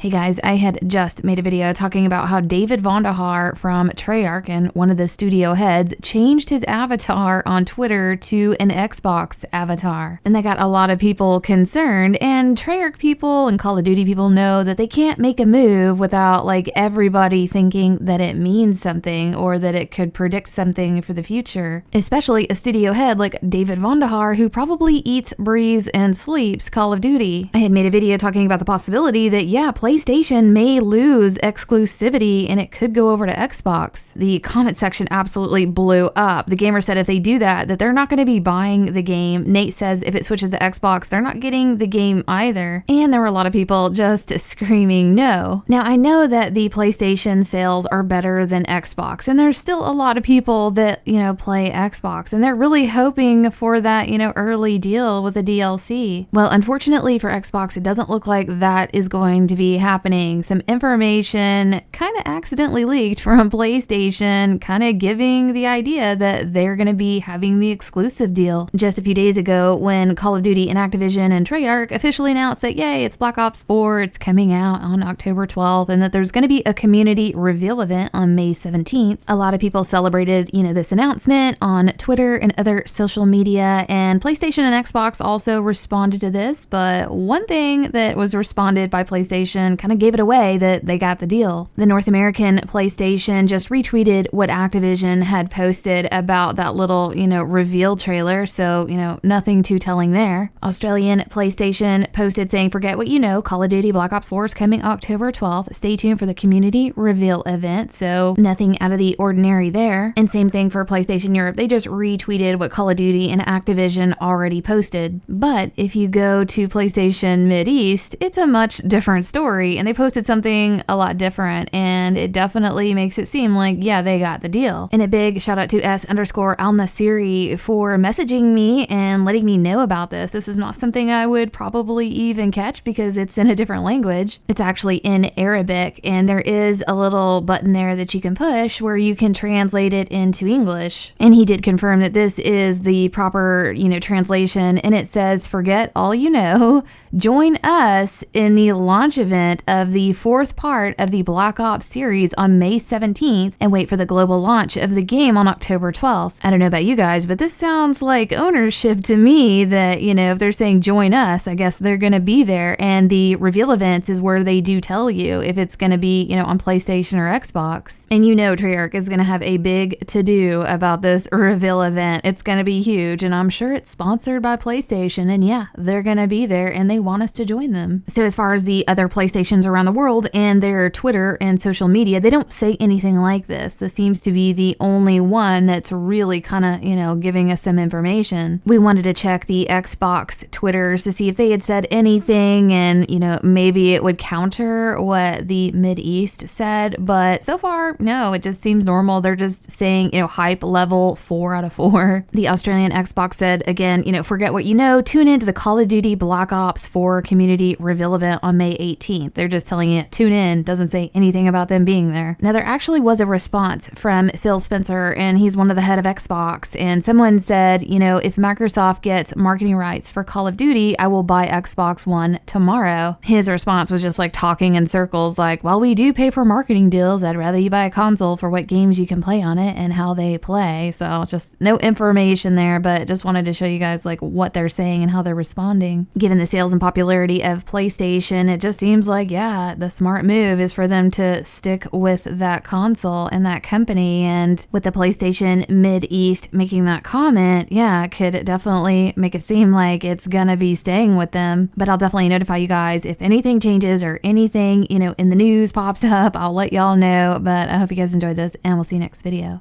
Hey guys, I had just made a video talking about how David Vonderhaar from Treyarch and one of the studio heads changed his avatar on Twitter to an Xbox avatar. And that got a lot of people concerned, and Treyarch people and Call of Duty people know that they can't make a move without like everybody thinking that it means something or that it could predict something for the future. Especially a studio head like David Vonderhaar, who probably eats, breathes, and sleeps Call of Duty. I had made a video talking about the possibility that PlayStation may lose exclusivity and it could go over to Xbox. The comment section absolutely blew up. The gamer said if they do that they're not going to be buying the game. Nate says if it switches to Xbox, they're not getting the game either. And there were a lot of people just screaming no. Now, I know that the PlayStation sales are better than Xbox, and there's still a lot of people that, play Xbox, and they're really hoping for that, early deal with the DLC. Well, unfortunately for Xbox, it doesn't look like that is going to be happening. Some information kind of accidentally leaked from PlayStation, kind of giving the idea that they're going to be having the exclusive deal. Just a few days ago, when Call of Duty and Activision and Treyarch officially announced that, yay, it's Black Ops 4, it's coming out on October 12th, and that there's going to be a community reveal event on May 17th. A lot of people celebrated, this announcement on Twitter and other social media, and PlayStation and Xbox also responded to this, but one thing that was responded by PlayStation kind of gave it away that they got the deal. The North American PlayStation just retweeted what Activision had posted about that little, reveal trailer, so, nothing too telling there. Australian PlayStation posted saying, forget what you know, Call of Duty Black Ops 4 is coming October 12th. Stay tuned for the community reveal event, so nothing out of the ordinary there. And same thing for PlayStation Europe. They just retweeted what Call of Duty and Activision already posted. But if you go to PlayStation Mideast, it's a much different story, and they posted something a lot different, and it definitely makes it seem like, yeah, they got the deal. And a big shout out to S_Al-Nasiri for messaging me and letting me know about this. This is not something I would probably even catch because it's in a different language. It's actually in Arabic, and there is a little button there that you can push where you can translate it into English. And he did confirm that this is the proper, translation, and it says, forget all you know, join us in the launch event of the fourth part of the Black Ops series on May 17th and wait for the global launch of the game on October 12th. I don't know about you guys, but this sounds like ownership to me that, if they're saying join us, I guess they're going to be there. And the reveal events is where they do tell you if it's going to be, on PlayStation or Xbox. And Treyarch is going to have a big to-do about this reveal event. It's going to be huge, and I'm sure it's sponsored by PlayStation, and yeah, they're going to be there and they want us to join them. So as far as the other PlayStations around the world and their Twitter and social media, they don't say anything like this. This seems to be the only one that's really kind of, giving us some information. We wanted to check the Xbox Twitters to see if they had said anything and, maybe it would counter what the Mideast said, but so far, no, it just seems normal. They're just saying, hype level 4 out of 4. The Australian Xbox said, again, forget what you know, tune into the Call of Duty Black Ops 4 community reveal event on May 18th. They're just telling you, tune in, doesn't say anything about them being there. Now, there actually was a response from Phil Spencer, and he's one of the head of Xbox, and someone said, if Microsoft gets marketing rights for Call of Duty, I will buy Xbox One tomorrow. His response was just like talking in circles, like, while we do pay for marketing deals, I'd rather you buy a console for what games you can play on it and how they play. So just no information there, but just wanted to show you guys like what they're saying and how they're responding. Given the sales and popularity of PlayStation, it just seems like, yeah, the smart move is for them to stick with that console and that company. And with the PlayStation Mideast making that comment, yeah, it could definitely make it seem like it's gonna be staying with them. But I'll definitely notify you guys if anything changes or anything, in the news pops up. I'll let y'all know. But I hope you guys enjoyed this, and we'll see you next video.